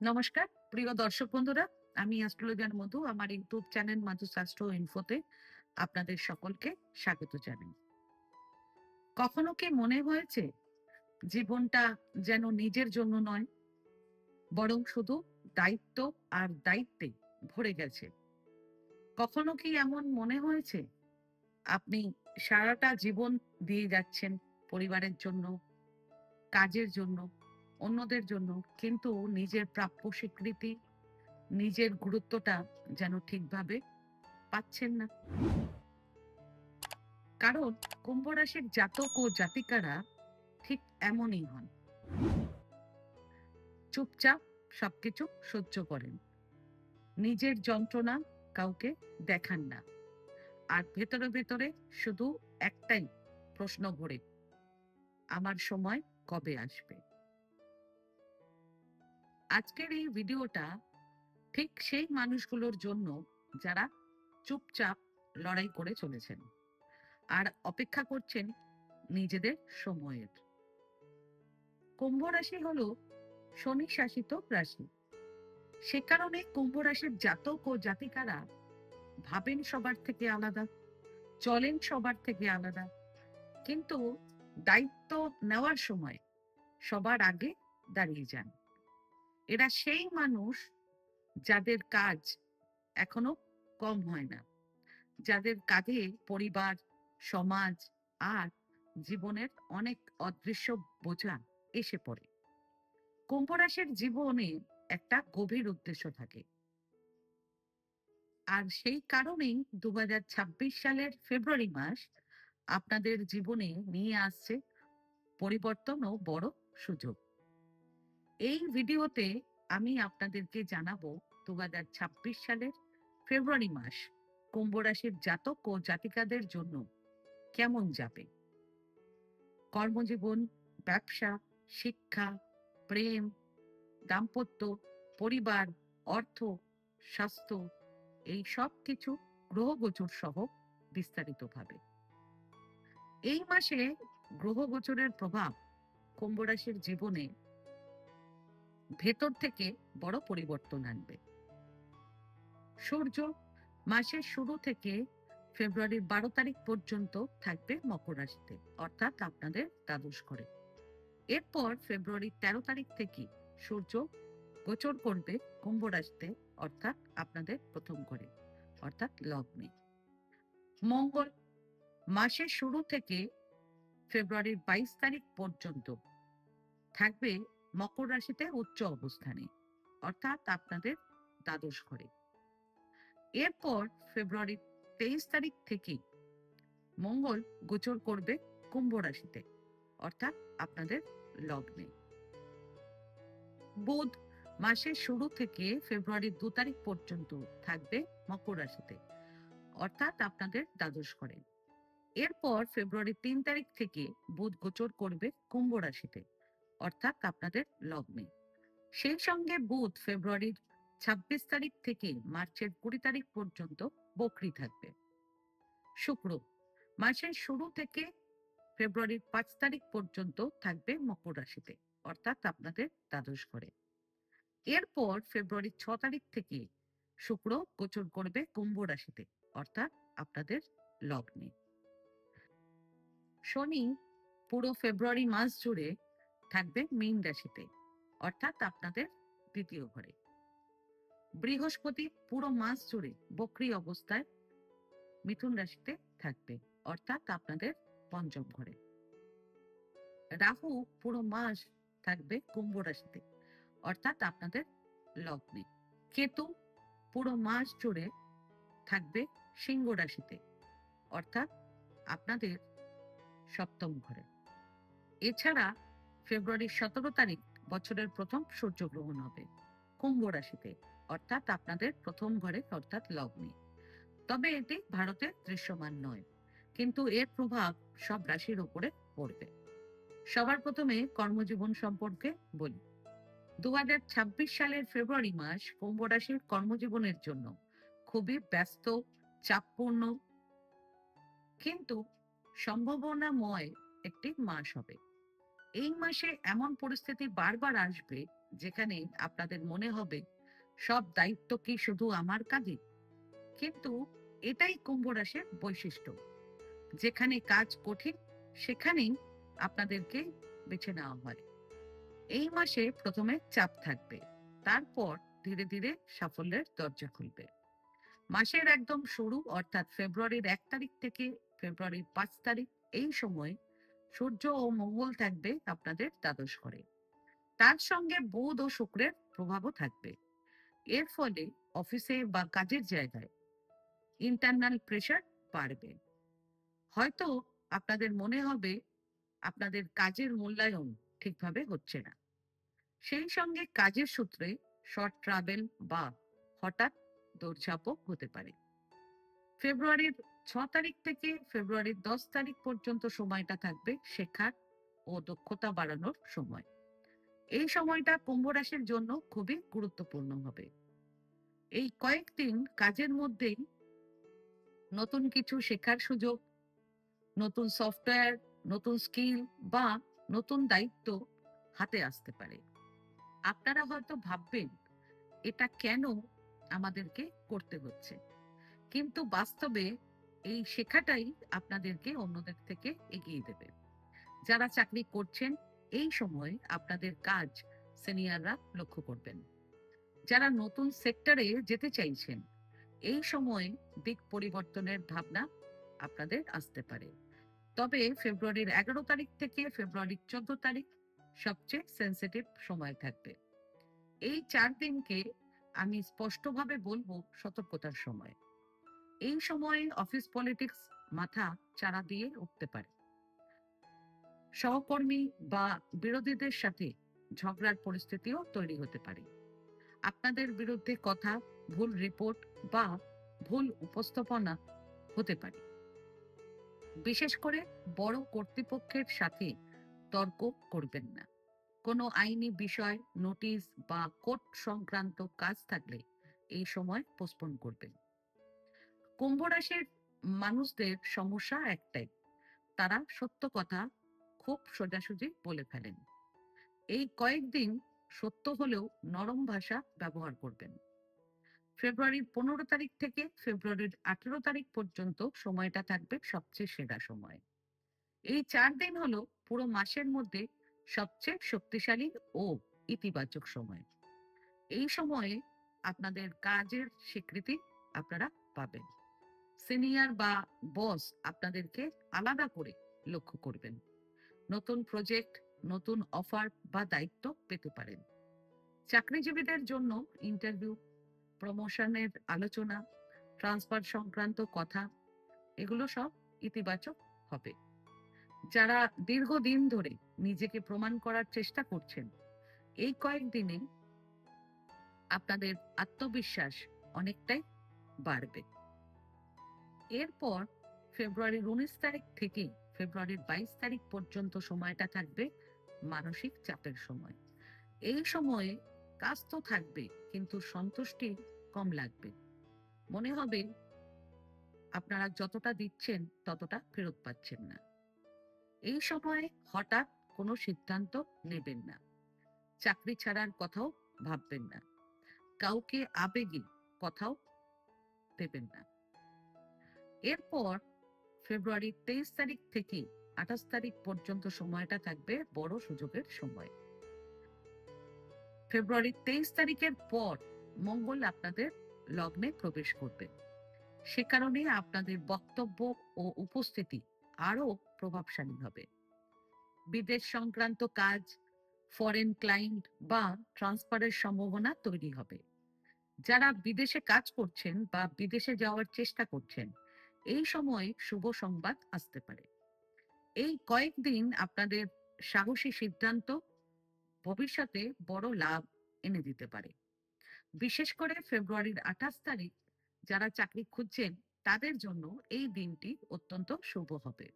নমস্কার প্রিয় দর্শক বন্ধুরা, আমি অ্যাস্ট্রোলজার মধু। আমার ইউটিউব চ্যানেল মাধুস অ্যাস্ট্রো ইনফোতে আপনাদের সকলকে স্বাগত জানাই। কখনো কি মনে হয়েছে জীবনটা যেন নিজের জন্য নয়, বরং শুধু দায়িত্ব আর দায়িত্বে ভরে গেছে? কখনো কি এমন মনে হয়েছে আপনি সারাটা জীবন দিয়ে যাচ্ছেন পরিবারের জন্য, কাজের জন্য, অন্যদের জন্য, কিন্তু নিজের প্রাপ্য স্বীকৃতি, নিজের গুরুত্বটা যেন ঠিকভাবে পাচ্ছেন না? কারণ কুম্ভ রাশির জাতক ও জাতিকারা ঠিক এমনই হন। চুপচাপ সবকিছু সহ্য করেন, নিজের যন্ত্রণা কাউকে দেখান না, আর ভেতরে ভেতরে শুধু একটাই প্রশ্ন ঘোরে: আমার সময় কবে আসবে? আজকের এই ভিডিওটা ঠিক সেই মানুষগুলোর জন্য যারা চুপচাপ লড়াই করে চলেছেন আর অপেক্ষা করছেন নিজেদের সময়ের। কুম্ভ রাশি হলো শনি শাসিত রাশি। সে কারণে কুম্ভ রাশির জাতক ও জাতিকারা ভাবেন সবার থেকে আলাদা, চলেন সবার থেকে আলাদা, কিন্তু দায়িত্ব নেওয়ার সময় সবার আগে দাঁড়িয়ে যান। এরা সেই মানুষ যাদের কাজ এখনো কম হয় না, যাদের কাঁধে পরিবার, সমাজ আর জীবনের অনেক অদৃশ্য বোঝা এসে পড়ে। কুম্ভ রাশির জীবনে একটা গভীর উদ্দেশ্য থাকে, আর সেই কারণেই 2026 সালের ফেব্রুয়ারি মাস আপনাদের জীবনে নিয়ে আসছে পরিবর্তন ও বড় সুযোগ। এই ভিডিওতে আমি আপনাদেরকে জানাবো 2026 সালের ফেব্রুয়ারি মাস কুম্ভ রাশির জাতক ও জাতিকাদের জন্য কেমন যাবে। কর্মজীবন, ব্যবসা, শিক্ষা, প্রেম, দাম্পত্য, পরিবার, অর্থ, স্বাস্থ্য, এই সব কিছু গ্রহগোচর সহ বিস্তারিতভাবে। এই মাসে গ্রহগোচরের প্রভাব কুম্ভ রাশির জীবনে ভেতর থেকে বড় পরিবর্তন আনবে। সূর্য মাসের শুরু থেকে ফেব্রুয়ারির 12 তারিখ পর্যন্ত থাকবে মকর রাশিতে, অর্থাৎ আপনাদের দ্বাদশ ঘরে। এরপর ফেব্রুয়ারির 13 তারিখ থেকে সূর্য গোচর করবে কুম্ভ রাশিতে, অর্থাৎ আপনাদের প্রথম ঘরে, অর্থাৎ লগ্নে। মঙ্গল মাসের শুরু থেকে ফেব্রুয়ারির 22 তারিখ পর্যন্ত থাকবে মকর রাশিতে উচ্চ অবস্থানে, অর্থাৎ আপনাদের দ্বাদশ ঘরে। এরপর ফেব্রুয়ারির 23 তারিখ থেকে মঙ্গল গোচর করবে কুম্ভ রাশিতে, অর্থাৎ আপনাদের লগ্নে। বুধ মাসের শুরু থেকে ফেব্রুয়ারির 2 তারিখ পর্যন্ত থাকবে মকর রাশিতে, অর্থাৎ আপনাদের দ্বাদশ ঘরে। এরপর ফেব্রুয়ারির 3 তারিখ থেকে বুধ গোচর করবে কুম্ভ রাশিতে, অর্থাৎ আপনাদের লগ্নে। সেই সঙ্গে বুধ ফেব্রুয়ারির 26 তারিখ থেকে মার্চের 20 তারিখ পর্যন্ত বকরি থাকবে। শুক্র মাসের শুরু থেকে ফেব্রুয়ারির 5 তারিখ পর্যন্ত থাকবে মকর রাশিতে, অর্থাৎ আপনাদের দ্বাদশ ঘরে। এরপর ফেব্রুয়ারির 6 তারিখ থেকে শুক্র গোচর করবে কুম্ভ রাশিতে, অর্থাৎ আপনাদের লগ্নে। শনি পুরো ফেব্রুয়ারি মাস জুড়ে থাকবে মীন রাশিতে, অর্থাৎ আপনাদের দ্বিতীয় ঘরে। বৃহস্পতি পুরো মাস জুড়ে বক্রী অবস্থায় মিথুন রাশিতে থাকবে, অর্থাৎ আপনাদের পঞ্চম ঘরে। রাহু পুরো মাস থাকবে কুম্ভ রাশিতে, অর্থাৎ আপনাদের লগ্নে। কেতু পুরো মাস জুড়ে থাকবে সিংহ রাশিতে, অর্থাৎ আপনাদের সপ্তম ঘরে। এছাড়া ফেব্রুয়ারির 17 তারিখ বছরের প্রথম সূর্যগ্রহণ হবে কুম্ভ রাশিতে, অর্থাৎ আপনাদের প্রথম ঘরে, অর্থাৎ লগ্নে। তবে এটি ভারতে দৃশ্যমান নয়, কিন্তু এর প্রভাব সব রাশির উপরে পড়বে। সবার প্রথমে কর্মজীবন সম্পর্কে বলি। 2026 সালের ফেব্রুয়ারি মাস কুম্ভ রাশির কর্মজীবনের জন্য খুবই ব্যস্ত, চাপপূর্ণ, কিন্তু সম্ভাবনাময় একটি মাস হবে। এই মাসে এমন পরিস্থিতি বারবার আসবে যেখানে আপনাদের মনে হবে সব দায়িত্ব কি শুধু আমার কাঁধে। কিন্তু এটাই কুম্ভ রাশির বৈশিষ্ট্য, যেখানে কাজ কঠিন সেখানেই আপনাদেরকে বেছে নেওয়া হয়। এই মাসে প্রথমে চাপ থাকবে, তারপর ধীরে ধীরে সাফল্যের দরজা খুলবে। মাসের একদম শুরু অর্থাৎ ফেব্রুয়ারির 1 তারিখ থেকে ফেব্রুয়ারির 5 তারিখ, এই সময় সূর্য ও মঙ্গল থাকবে আপনাদের দ্বাদশ ঘরে। তার সঙ্গে বুধ ও শুক্রের প্রভাবও থাকবে। এর ফলে অফিসে বা কাজের জায়গায় ইন্টারনাল প্রেশার বাড়বে। হয়তো আপনাদের মনে হবে আপনাদের কাজের মূল্যায়ন ঠিকভাবে হচ্ছে না। সেই সঙ্গে কাজের সূত্রে শর্ট ট্রাভেল বা হঠাৎ দৌড়ঝাঁপও হতে পারে। ফেব্রুয়ারির 6 তারিখ থেকে ফেব্রুয়ারির 10 তারিখ পর্যন্ত সময়টা থাকবে শেখার ও দক্ষতা বাড়ানোর সময়। এই সময়টা কুম্ভ রাশির জন্য খুবই গুরুত্বপূর্ণ হবে। এই কয়েকদিন কাজের মধ্যেই নতুন কিছু শেখার সুযোগ, নতুন সফটওয়্যার, নতুন স্কিল বা নতুন দায়িত্ব হাতে আসতে পারে। আপনারা হয়তো ভাববেন এটা কেন আমাদেরকে করতে হচ্ছে, কিন্তু বাস্তবে এই শেখাটাই আপনাদেরকে অন্যদের থেকে এগিয়ে দেবে। যারা চাকরি করছেন, এই সময় আপনাদের কাজ সিনিয়ররা লক্ষ্য করবেন। যারা নতুন সেক্টরে যেতে চাইছেন, এই সময় দিক পরিবর্তনের ভাবনা আপনাদের আসতে পারে। তবে ফেব্রুয়ারির 11 তারিখ থেকে ফেব্রুয়ারির 14 তারিখ সবচেয়ে সেন্সিটিভ সময় থাকবে। এই 4 দিনকে আমি স্পষ্টভাবে বলবো সতর্কতার সময়। এই সময়ে অফিস পলিটিক্স মাথা চাড়া দিয়ে উঠতে পারে। সহকর্মী বা বিরোধীদের সাথে ঝগড়ার পরিস্থিতিও তৈরি হতে পারে। আপনাদের বিরুদ্ধে কথা, ভুল রিপোর্ট বা ভুল উপস্থাপনা হতে পারে। বিশেষ করে বড় কর্তৃপক্ষের সাথে তর্ক করবেন না। কোনো আইনি বিষয়, নোটিশ বা কোর্ট সংক্রান্ত কাজ থাকলে এই সময় পোস্টপোন করবেন। কুম্ভ রাশির মানুষদের সমস্যা একটাই, তারা সত্য কথা খুব সোজাসুজি বলে ফেলেন। এই কয়েকদিন সত্য হলেও নরম ভাষা ব্যবহার করবেন। ফেব্রুয়ারির 15 তারিখ থেকে ফেব্রুয়ারির 18 তারিখ পর্যন্ত সময়টা থাকবে সবচেয়ে সেরা সময়। এই 4 দিন হলো পুরো মাসের মধ্যে সবচেয়ে শক্তিশালী ও ইতিবাচক সময়। এই সময়ে আপনাদের কাজের স্বীকৃতি আপনারা পাবেন। সিনিয়র বা বস আপনাদেরকে আলাদা করে লক্ষ্য করবেন। নতুন প্রজেক্ট, নতুন অফার বা দায়িত্ব পেতে পারেন। চাকরিজীবীদের জন্য ইন্টারভিউ, প্রমোশনের আলোচনা, ট্রান্সফার সংক্রান্ত কথা, এগুলো সব ইতিবাচক হবে। যারা দীর্ঘদিন ধরে নিজেকে প্রমাণ করার চেষ্টা করছেন, এই কয়েকদিনে আপনাদের আত্মবিশ্বাস অনেকটাই বাড়বে। এরপর ফেব্রুয়ারির 19 তারিখ থেকে ফেব্রুয়ারির 22 তারিখ পর্যন্ত সময়টা থাকবে মানসিক চাপের সময়। এই সময়ে কাজ তো থাকবে, কিন্তু সন্তুষ্টি কম লাগবে। মনে হবে আপনারা যতটা দিচ্ছেন ততটা ফেরত পাচ্ছেন না। এই সময়ে হঠাৎ কোনো সিদ্ধান্ত নেবেন না। চাকরি ছাড়ার কথাও ভাববেন না। কাউকে আবেগী কথাও দেবেন না। এরপর ফেব্রুয়ারির 23 তারিখ থেকে 28 তারিখ পর্যন্ত সময়টা থাকবে বড় সুযোগের সময়। ফেব্রুয়ারির 23 তারিখের পর মঙ্গল আপনাদের লগ্নে প্রবেশ করবে। সে কারণে আপনাদের বক্তব্য ও উপস্থিতি আরো প্রভাবশালী হবে। বিদেশ সংক্রান্ত কাজ, ফরেন ক্লায়েন্ট বা ট্রান্সফারের সম্ভাবনা তৈরি হবে। যারা বিদেশে কাজ করছেন বা বিদেশে যাওয়ার চেষ্টা করছেন, এই সময়ে শুভ সংবাদ আসতে পারে। এই কয়েকদিন আপনাদের সাহসী সিদ্ধান্ত ভবিষ্যতে বড় লাভ এনে দিতে পারে। বিশেষ করে ফেব্রুয়ারির 28 তারিখ যারা চাকরি খুঁজছেন তাদের জন্য এই দিনটি অত্যন্ত শুভ হবে।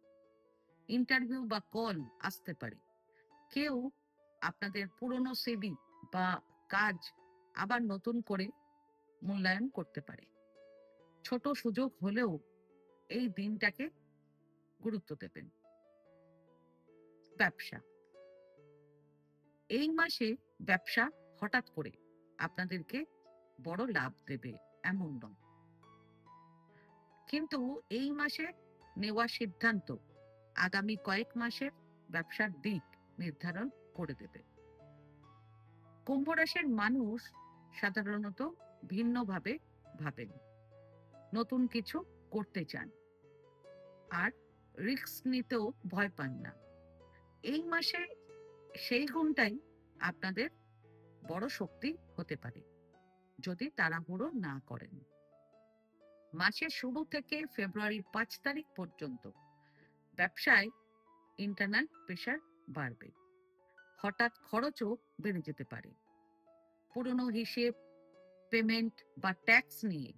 ইন্টারভিউ বা কল আসতে পারে। কেউ আপনাদের পুরনো সিভি বা কাজ আবার নতুন করে মূল্যায়ন করতে পারে। ছোট সুযোগ হলেও এই দিনটাকে গুরুত্ব দেবেন। ব্যবসা, এই মাসে ব্যবসা হঠাৎ করে আপনাদেরকে বড় লাভ দেবে এমন নয়, কিন্তু এই মাসে নেওয়া সিদ্ধান্ত আগামী কয়েক মাসের ব্যবসার দিক নির্ধারণ করে দেবে। কুম্ভ রাশির মানুষ সাধারণত ভিন্নভাবে ভাবেন, নতুন কিছু করতে চান আর রিস্ক নিতেও ভয় পান না। এই মাসে সেই গুণটাই আপনাদের বড় শক্তি হতে পারে যদি তাড়াহুড়ো না করেন। মাসের শুরু থেকে ফেব্রুয়ারির 5 তারিখ পর্যন্ত ব্যবসায় ইন্টারনাল প্রেশার বাড়বে, হঠাৎ খরচও বেড়ে যেতে পারে। পুরনো হিসেব, পেমেন্ট বা ট্যাক্স নিয়ে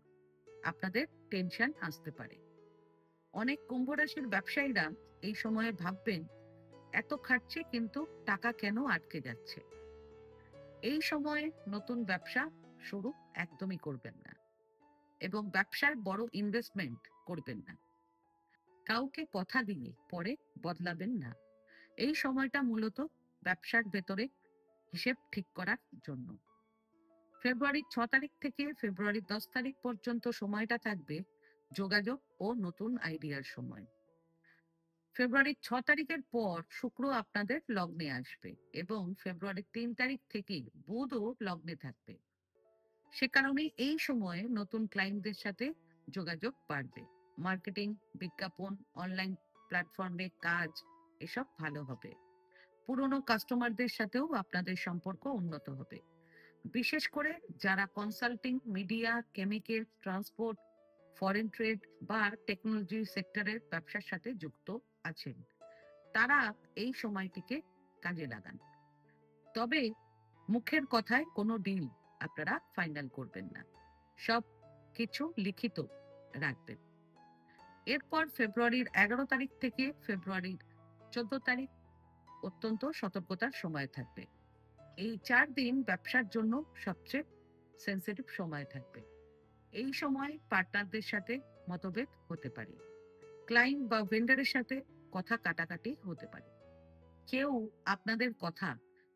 আপনাদের টেনশন আসতে পারে। অনেক কুম্ভ রাশির ব্যবসায়ীরা এই সময়ে ভাববেন, এত খাটছে কিন্তু টাকা কেন আটকে যাচ্ছে। এই সময়ে নতুন ব্যবসা শুরু একদমই করবেন না এবং ব্যবসায় বড় ইনভেস্টমেন্ট করবেন না। কাউকে কথা দিয়ে পরে বদলাবেন না। এই সময়টা মূলত ব্যবসার ভেতরে হিসেব ঠিক করার জন্য। ফেব্রুয়ারির 6 তারিখ থেকে ফেব্রুয়ারির 10 তারিখ পর্যন্ত সময়টা থাকবে যোগাযোগ ও নতুন আইডিয়ার সময়। ফেব্রুয়ারির 6 তারিখের পর শুক্র আপনাদের লগ্নে আসবে এবং ফেব্রুয়ারির 3 তারিখ থেকে বুধও লগ্নে থাকবে। সে কারণে এই সময়ে নতুন ক্লায়েন্টদের সাথে যোগাযোগ বাড়বে। মার্কেটিং, বিজ্ঞাপন, অনলাইন প্ল্যাটফর্মে কাজ এসব ভালো হবে। পুরনো কাস্টমারদের সাথেও আপনাদের সম্পর্ক উন্নত হবে। বিশেষ করে যারা consulting, media, chemical, transport, foreign trade বা টেকনোলজি সেক্টরের ব্যবসার সাথে যুক্ত আছেন, তারা এই সময়টিকে কাজে লাগান। তবে মুখের কথায় কোনো ডিল আপনারা ফাইনাল করবেন না, সব কিছু লিখিত রাখবেন। এরপর ফেব্রুয়ারির 11 তারিখ থেকে ফেব্রুয়ারির 14 তারিখ অত্যন্ত সতর্কতার সময় থাকবে। এই 4 দিন ব্যবসার জন্য সবচেয়ে সেন্সিটিভ সময় থাকবে। এই সময় পার্টনারদের সাথে মতভেদ হতে পারে, ক্লায়েন্ট বা ভেন্ডারের সাথে কথা কাটাকাটি হতে পারে। কেউ আপনাদের কথা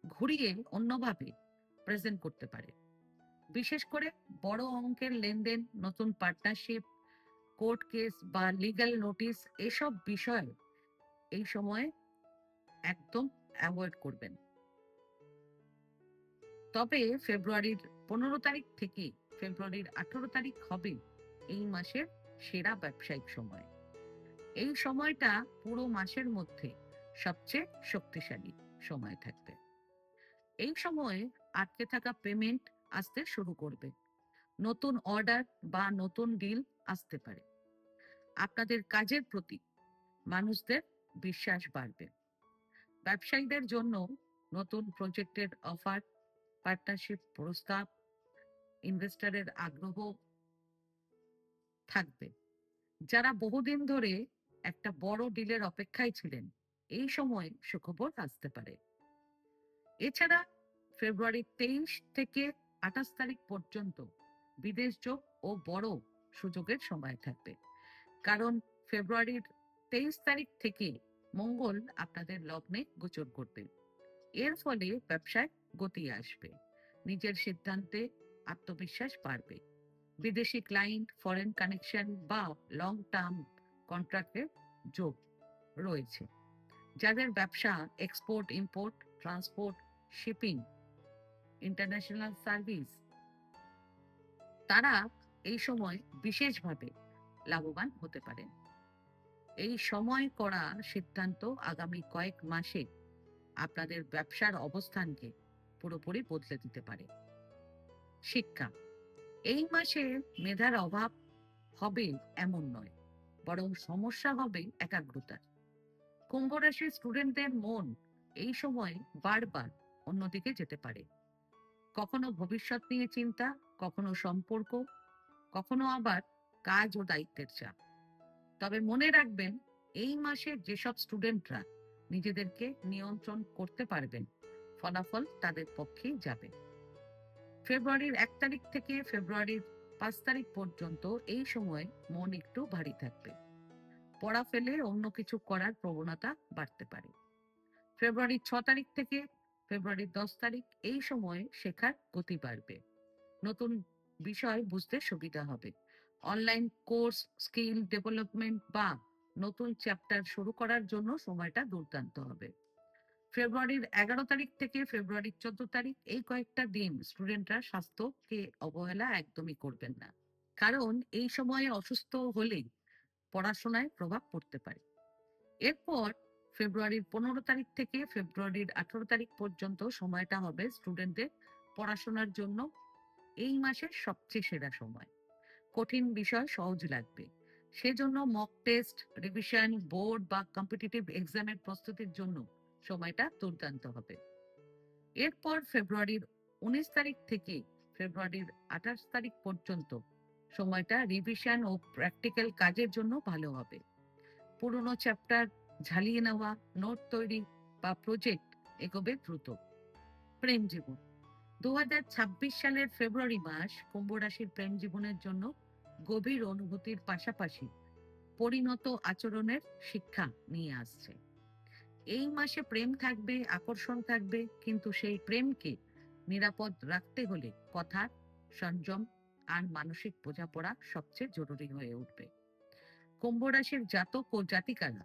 ঘুরিয়ে অন্যভাবে প্রেজেন্ট করতে পারে। বিশেষ করে বড় অঙ্কের লেনদেন, নতুন পার্টনারশিপ, কোর্ট কেস বা লিগ্যাল নোটিশ এসব বিষয় এই সময়ে একদম অ্যাভয়েড করবেন। তবে ফেব্রুয়ারির 15 তারিখ থেকে ফেব্রুয়ারির 18 তারিখ হবে এই মাসের সেরা ব্যবসায়িক সময়। এই সময়টা পুরো মাসের মধ্যে সবচেয়ে শক্তিশালী সময় থাকবে। এই সময়ে আটকে থাকা পেমেন্ট আসতে শুরু করবে, নতুন অর্ডার বা নতুন ডিল আসতে পারে। আপনাদের কাজের প্রতি মানুষদের বিশ্বাস বাড়বে। ব্যবসায়ীদের জন্য নতুন প্রজেক্টের অফার, পার্টনারশিপ প্রস্তাব, ইনভেস্টরের আগ্রহ থাকবে। যারা বহুদিন ধরে একটা বড় ডিলের অপেক্ষায় ছিলেন, এই সময় সুখবর আসতে পারে। এছাড়া ফেব্রুয়ারি 23 থেকে 28 তারিখ পর্যন্ত বিদেশ যোগ ও বড় সুযোগের সময় থাকবে, কারণ ফেব্রুয়ারির 23 তারিখ থেকে মঙ্গল আপনাদের লগ্নে গোচর করবে। এর ফলে ব্যবসায় গতি আসবে, নিজের সিদ্ধান্তে আত্মবিশ্বাস বাড়বে। বিদেশি ক্লায়েন্ট, ফরেন কানেকশন বা লং টার্ম কন্ট্রাক্টের যোগ রয়েছে। যাদের ব্যবসা export, import, transport, shipping, international service, তারা এই সময় বিশেষভাবে লাভবান হতে পারেন। এই সময় করা সিদ্ধান্ত আগামী কয়েক মাসে আপনাদের ব্যবসার অবস্থানকে পুরোপুরি বদলে দিতে পারে। শিক্ষা, এই মাসে মেধার অভাব হবে এমন নয়, বরং সমস্যা হবে একাগ্রতার। কুম্ভ রাশির স্টুডেন্টদের মন এই সময় বারবার অন্যদিকে যেতে পারে, কখনো ভবিষ্যৎ নিয়ে চিন্তা, কখনো সম্পর্ক, কখনো আবার কাজ ও দায়িত্বের চাপ। তবে মনে রাখবেন, এই মাসে যেসব স্টুডেন্টরা নিজেদেরকে নিয়ন্ত্রণ করতে পারবেন, ফলাফল তাদের পক্ষেই যাবে। ফেব্রুয়ারির 1 তারিখ থেকে ফেব্রুয়ারির 5 তারিখ পর্যন্ত এই সময় মন একটু ভারী থাকবে, পড়া ফেলে অন্য কিছু করার প্রবণতা বাড়তে পারে। ফেব্রুয়ারির 6 তারিখ থেকে ফেব্রুয়ারির 10 তারিখ, এই সময়ে শেখার গতি বাড়বে, নতুন বিষয় বুঝতে সুবিধা হবে। অনলাইন কোর্স, স্কিল ডেভেলপমেন্ট বা নতুন চ্যাপ্টার শুরু করার জন্য সময়টা দুর্দান্ত হবে। ফেব্রুয়ারির 11 তারিখ থেকে ফেব্রুয়ারির 14 তারিখ, এই কয়েকটা দিন স্টুডেন্টরা স্বাস্থ্যকে অবহেলা একদমই করবেন না, কারণ এই সময়ে অসুস্থ হলেই পড়াশোনায় প্রভাব পড়তে পারে। এরপর ফেব্রুয়ারির 15 তারিখ থেকে ফেব্রুয়ারির 18 তারিখ পর্যন্ত সময়টা হবে স্টুডেন্টদের পড়াশোনার জন্য এই মাসের সবচেয়ে সেরা সময়। কঠিন বিষয় সহজ লাগবে, সেজন্য মক টেস্ট, রিভিশন, বোর্ড বা কম্পিটিটিভ এক্সামের প্রস্তুতির জন্য সময়টা দুর্দান্ত হবে। এরপর ফেব্রুয়ারির 19 তারিখ থেকে ফেব্রুয়ারির 28 তারিখ পর্যন্ত সময়টা রিভিশন ও প্র্যাকটিক্যাল কাজের জন্য ভালো হবে। পুরনো চ্যাপ্টার ঝালিয়ে নেওয়া, নোট তৈরি বা প্রজেক্ট এগোবে দ্রুত। প্রেম জীবন, 2026 সালের ফেব্রুয়ারি মাস কুম্ভ রাশির প্রেম জীবনের জন্য গভীর অনুভূতির পাশাপাশি পরিণত আচরণের শিক্ষা নিয়ে আসছে। এই মাসে প্রেম থাকবে, আকর্ষণ থাকবে, কিন্তু সেই প্রেমকে নিরাপদ রাখতে হলে কথা, সংযম আর মানসিক বোঝাপড়া সবচেয়ে জরুরি হয়ে উঠবে। কুম্ভ রাশির জাতক ও জাতিকারা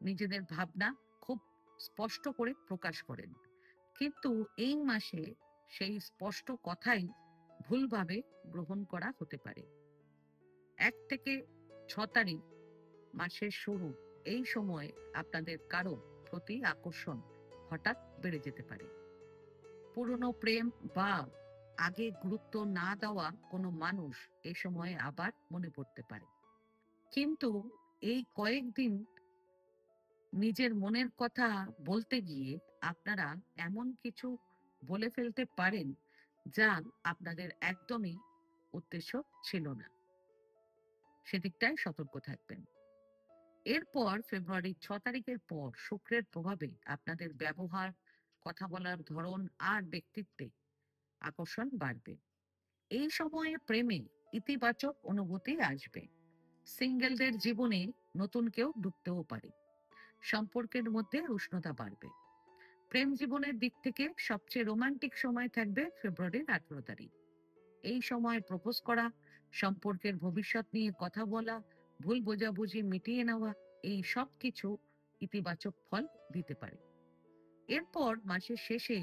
নিজেদের ভাবনা খুব স্পষ্ট করে প্রকাশ করেন, কিন্তু এই মাসে সেই স্পষ্ট কথাই ভুলভাবে গ্রহণ করা হতে পারে। 1 থেকে 6 তারিখ, মাসের শুরু, এই সময়ে আপনাদের কারো প্রতি আকর্ষণ হঠাৎ বেড়ে যেতে পারে। পুরনো প্রেম বা আগে গুরুত্ব না দেওয়া কোনো মানুষ এই সময়ে আবার মনে পড়তে পারে। কিন্তু এই কয়েকদিন নিজের মনের কথা বলতে গিয়ে আপনারা এমন কিছু বলে ফেলতে পারেন যা আপনাদের একদমই উদ্দেশ্য ছিল না, সেদিকটায় সতর্ক থাকবেন। এরপর ফেব্রুয়ারির 6 তারিখের পর শুক্রের প্রভাবে আপনাদের ব্যবহার, কথা বলার ধরন আর ব্যক্তিত্বে আকর্ষণ বাড়বে। এই সময়ে প্রেমে ইতিবাচক অনুভূতি আসবে। সিঙ্গেলদের জীবনে নতুন কেউ ঢুকতেও পারে। সম্পর্কের মধ্যে উষ্ণতা বাড়বে। প্রেম জীবনের দিক থেকে সবচেয়ে রোমান্টিক সময় থাকবে ফেব্রুয়ারির 18 তারিখ। এই সময় প্রপোজ করা, সম্পর্কের ভবিষ্যৎ নিয়ে কথা বলা, ভুল বোঝাবুঝি মিটিয়ে নেওয়া, এই সব কিছু ইতিবাচক ফল দিতে পারে। এরপর মাসের শেষে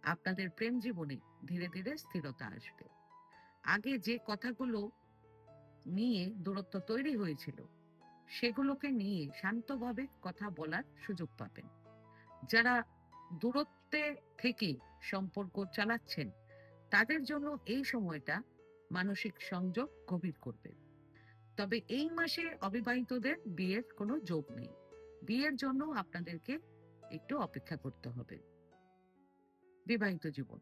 আপনাদের প্রেম জীবনে ধীরে ধীরে স্থিরতা আসবে। আগে যে কথাগুলো নিয়ে দূরত্ব তৈরি হয়েছিল, সেগুলোকে নিয়ে শান্তভাবে কথা বলার সুযোগ পাবেন। যারা দূরত্বে থেকে সম্পর্ক চালাচ্ছেন, তাদের জন্য এই সময়টা মানসিক সংযোগ গভীর করবে। তবে এই মাসে অবিবাহিতদের বিয়ের কোনো যোগ নেই। বিয়ের জন্য আপনাদেরকে একটু অপেক্ষা করতে হবে। বিবাহিত জীবন,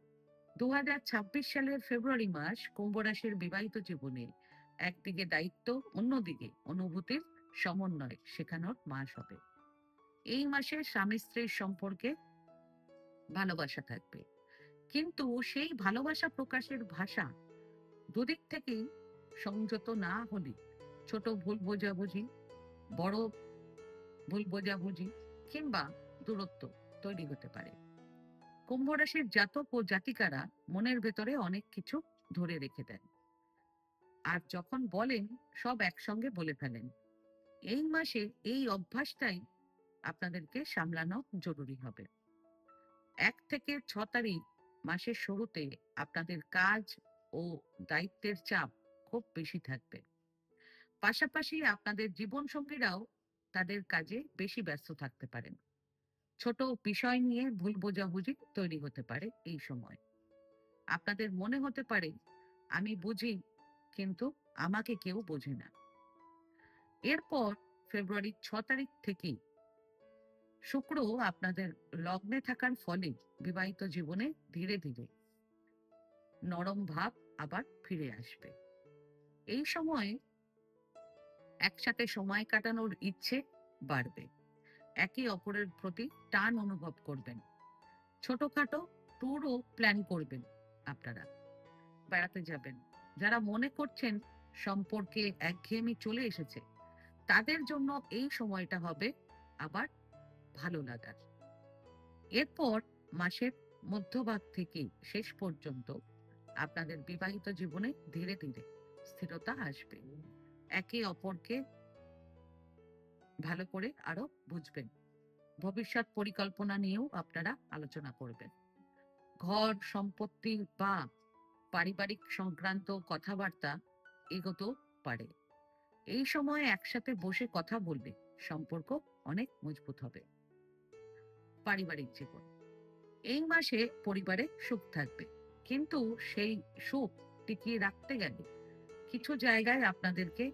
2026 সালের ফেব্রুয়ারি মাস কুম্ভ রাশির বিবাহিত জীবনে একদিকে দায়িত্ব, অন্যদিকে অনুভূতির সমন্বয় শেখানোর মাস হবে। এই মাসে স্বামী স্ত্রীর সম্পর্কে ভালোবাসা থাকবে, কিন্তু সেই ভালোবাসা প্রকাশের ভাষা দুদিক থেকেই সংযত না হলে ছোট ভুল বোঝাবুঝি, বড় ভুল বোঝাবুঝি কিংবা দূরত্ব তৈরি হতে পারে। কুম্ভ রাশির জাতক ও জাতিকারা মনের ভেতরে অনেক কিছু ধরে রেখে দেন, আর যখন বলেন সব একসঙ্গে বলে ফেলেন। এই মাসে এই অভ্যাসটাই আপনাদেরকে সামলানো জরুরি হবে। 1 থেকে 6 তারিখ, মাসের শুরুতে আপনাদের কাজ ও দায়িত্বের চাপ খুব বেশি থাকবে। পাশাপাশি আপনাদের জীবনসঙ্গীরাও তাদের কাজে বেশি ব্যস্ত থাকতে পারেন। ছোট বিষয় নিয়ে ভুল বোঝাবুঝি তৈরি হতে পারে এই সময়। আপনাদের মনে হতে পারে আমি বুঝি, কিন্তু আমাকে কেউ বোঝে না। এরপর ফেব্রুয়ারির 6 তারিখ থেকে শুক্র আপনাদের লগ্নে থাকার ফলে বিবাহিত জীবনে ধীরে ধীরে নরম ভাব আবার ফিরে আসবে। এই সময়ে একসাথে সময় কাটানোর ইচ্ছে বাড়বে। একে অপরের প্রতি টান অনুভব করবেন। ছোটখাটো ট্যুরও প্ল্যান করবেন আপনারা, বেড়াতে যাবেন। যারা মনে করছেন সম্পর্কে একঘেয়েমি চলে এসেছে, তাদের জন্য এই সময়টা হবে আবার ভালো লাগার। এরপর মাসের মধ্যভাগ থেকে শেষ পর্যন্ত আপনাদের বিবাহিত জীবনে ধীরে ধীরে স্থিরতা আসবে। একে অপরকে ভালো করে আরো বুঝবেন। ভবিষ্যৎ পরিকল্পনা নিয়েও আপনারা আলোচনা করবেন। ঘর, সম্পত্তি বা পারিবারিক সংক্রান্ত কথাবার্তা এগোতেও পারে। এই সময় একসাথে বসে কথা বলবে, সম্পর্ক অনেক মজবুত হবে। পারিবারিক জীবন, এই মাসে পরিবারে সুখ থাকবে, কিন্তু সেই সুখ টিকিয়ে রাখতে গেলে কিছু জায়গায় আপনাদেরকে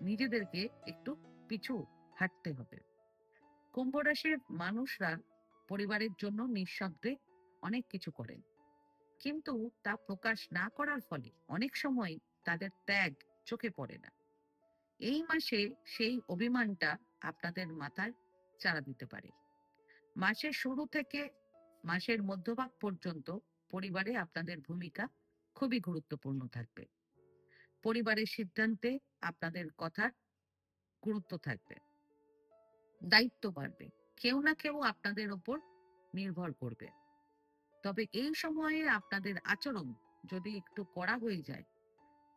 নিজেদেরকে একটু পিছু হাঁটতে হবে। কুম্ভ রাশির মানুষরা পরিবারের জন্য নিঃশব্দে অনেক কিছু করেন, কিন্তু তা প্রকাশ না করার ফলে অনেক সময় তাদের ত্যাগ চোখে পড়ে না। এই মাসে সেই অভিমানটা আপনাদের মাথায় চাড়া দিতে পারে। মাসের শুরু থেকে মাসের মধ্যভাগ পর্যন্ত পরিবারে আপনাদের ভূমিকা খুবই গুরুত্বপূর্ণ থাকবে। পরিবারের সিদ্ধান্তে আপনাদের কথার গুরুত্ব থাকবে, দায়িত্ব বাড়বে, কেউ না কেউ আপনাদের ওপর নির্ভর করবে। তবে এই সময়ে আপনাদের আচরণ যদি একটু কড়া হয়ে যায়,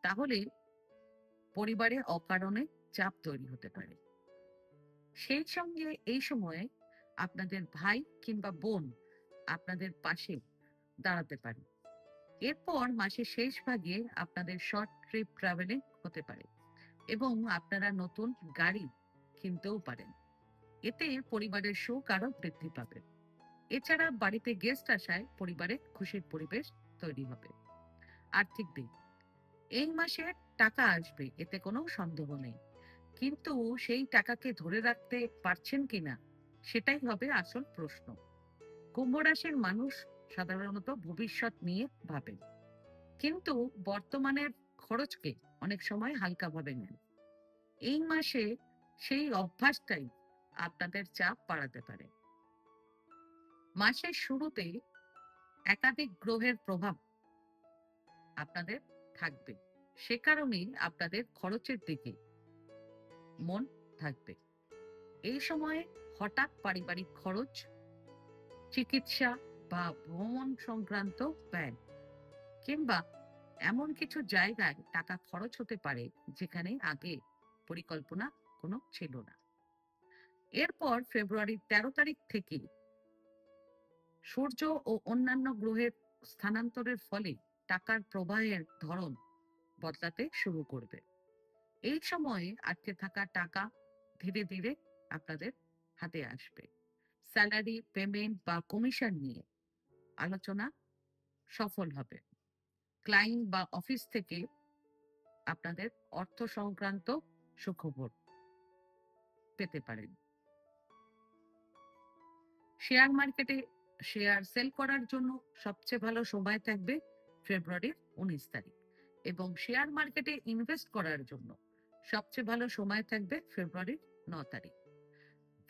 তাহলে পরিবারে অকারণে চাপ তৈরি হতে পারে। সেই সঙ্গে এই সময়ে আপনাদের ভাই কিংবা বোন আপনাদের পাশে দাঁড়াতে পারে। এরপর মাসের শেষ ভাগে আপনাদের শর্ট ট্রিপ ট্রাভেলিং হতে পারে এবং আপনারা নতুন গাড়ি কিনতেও পারেন। এতে পরিবারের সুখ আরো বৃদ্ধি পাবে। এছাড়া বাড়িতে গেস্ট আসায় পরিবারে খুশির পরিবেশ তৈরি হবে। আর্থিক দিক, এই মাসে টাকা আসবে, এতে কোনো সন্দেহ নেই, কিন্তু সেই টাকাকে ধরে রাখতে পারছেন কিনা সেটাই হবে আসল প্রশ্ন। কুম্ভ রাশির মানুষ সাধারণত ভবিষ্যৎ নিয়ে ভাবেন, কিন্তু বর্তমানের খরচকে অনেক সময় হালকাভাবে নেন। এই মাসে সেই অভ্যাসটাই আপনাদের চাপ বাড়াতে পারে। মাসের শুরুতে একাধিক গ্রহের প্রভাব আপনাদের থাকবে, সে কারণেই আপনাদের খরচের দিকে মন থাকবে। এই সময়ে হঠাৎ পারিবারিক খরচ, চিকিৎসা বা ভ্রমণ সংক্রান্ত ব্যয় কিংবা এমন কিছু জায়গায় টাকা খরচ হতে পারে যেখানে আগে পরিকল্পনা কোনো ছিল না। এরপর ফেব্রুয়ারির 13 তারিখ থেকে সূর্য ও অন্যান্য গ্রহের স্থানান্তরের ফলে টাকার প্রবাহের ধরন বদলাতে শুরু করবে। এই সময়ে আটকে থাকা টাকা ধীরে ধীরে আপনাদের হাতে আসবে। স্যালারি, পেমেন্ট বা কমিশন নিয়ে আলোচনা সফল হবে। ক্লায়েন্ট বা অফিস থেকে আপনাদের অর্থ সংক্রান্ত সুখবর পেতে পারেন। শেয়ার মার্কেটে শেয়ার সেল করার জন্য সবচেয়ে ভালো সময় থাকবে ফেব্রুয়ারির 19 তারিখ, এবং শেয়ার মার্কেটে ইনভেস্ট করার জন্য সবচেয়ে ভালো সময় থাকবে ফেব্রুয়ারির 9 তারিখ।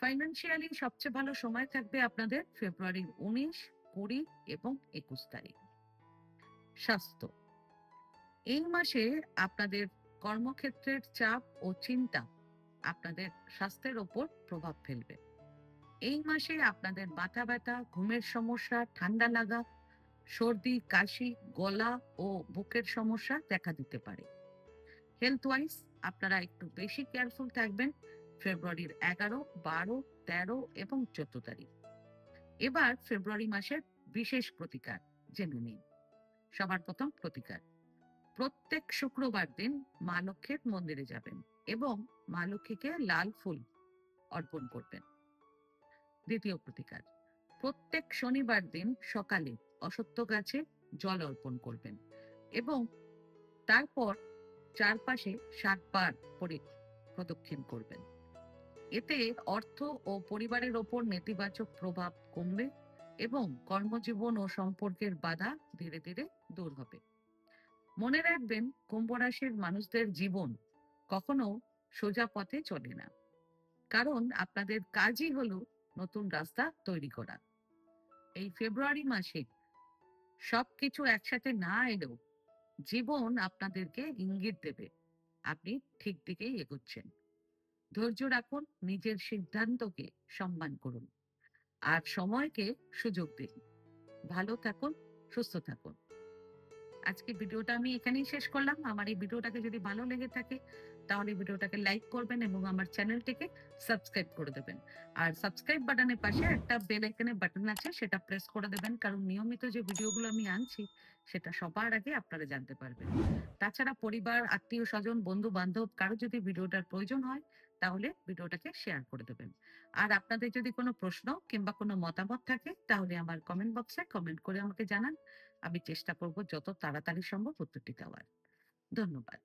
ফাইন্যান্সিয়ালি সবচেয়ে ভালো সময় থাকবে আপনাদের ফেব্রুয়ারির 19, 20 এবং 21 তারিখ। স্বাস্থ্য, এই মাসে আপনাদের কর্মক্ষেত্রের চাপ ও চিন্তা আপনাদের স্বাস্থ্যের ওপর প্রভাব ফেলবে। এই মাসে আপনাদের মাথা ব্যথা, ঘুমের সমস্যা, ঠান্ডা লাগা, সর্দি, কাশি, গলা ও বুকের সমস্যা দেখা দিতে পারে। হেলথ ওয়াইজ আপনারা একটু বেশি কেয়ারফুল থাকবেন ফেব্রুয়ারির 11, 12, 13 এবং 14 তারিখ। এবার ফেব্রুয়ারি মাসের বিশেষ প্রতিকার জেনে নিন। সবার প্রথম প্রতিকার, প্রত্যেক শুক্রবার দিন মা লক্ষ্মীর মন্দিরে যাবেন এবং মা লক্ষ্মীকে লাল ফুল অর্পণ করবেন। দ্বিতীয় প্রতিকার, প্রত্যেক শনিবার দিন সকালে অশ্বত্থ গাছে জল অর্পণ করবেন এবং তারপর চারপাশে 7 বার করে প্রদক্ষিণ করবেন। এতে অর্থ ও পরিবারের ওপর নেতিবাচক প্রভাব কমবে এবং কর্মজীবন ও সম্পর্কের বাধা ধীরে ধীরে দূর হবে। মনে রাখবেন, কুম্ভ রাশির মানুষদের জীবন কখনো সোজা পথে চলে না, কারণ আপনাদের কাজই হলো নতুন রাস্তা তৈরি করা। এই ফেব্রুয়ারি মাসে সবকিছু একসাথে না এলেও জীবন আপনাদেরকে ইঙ্গিত দেবে আপনি ঠিক দিকেই এগোচ্ছেন। ধৈর্য রাখুন, নিজের সিদ্ধান্তকে সম্মান করুন আর সময়কে সুযোগ দিন। ভালো থাকুন, সুস্থ থাকুন। আজকে ভিডিওটা আমি এখানেই শেষ করলাম। আমার এই ভিডিওটাকে যদি ভালো লেগে থাকে তাহলে ভিডিওটাকে লাইক করবেন এবং আমার চ্যানেলটিকে সাবস্ক্রাইব করে দেবেন। আর সাবস্ক্রাইব বাটনের পাশে একটা বেল আইকনের বাটন আছে, সেটা প্রেস করে দেবেন, কারণ নিয়মিত যে ভিডিওগুলো আমি আনছি সেটা সবার আগে আপনারা জানতে পারবেন। তাছাড়া পরিবার, আত্মীয়-স্বজন, বন্ধু-বান্ধব কারো যদি ভিডিওটার প্রয়োজন হয় তাহলে ভিডিওটাকে শেয়ার করে দেবেন। আর আপনাদের যদি কোনো প্রশ্ন কিংবা কোনো মতামত থাকে তাহলে আমার কমেন্ট বক্সে কমেন্ট করে আমাকে জানান। আমি চেষ্টা করব যত তাড়াতাড়ি সম্ভব উত্তরটি দেওয়ার। ধন্যবাদ।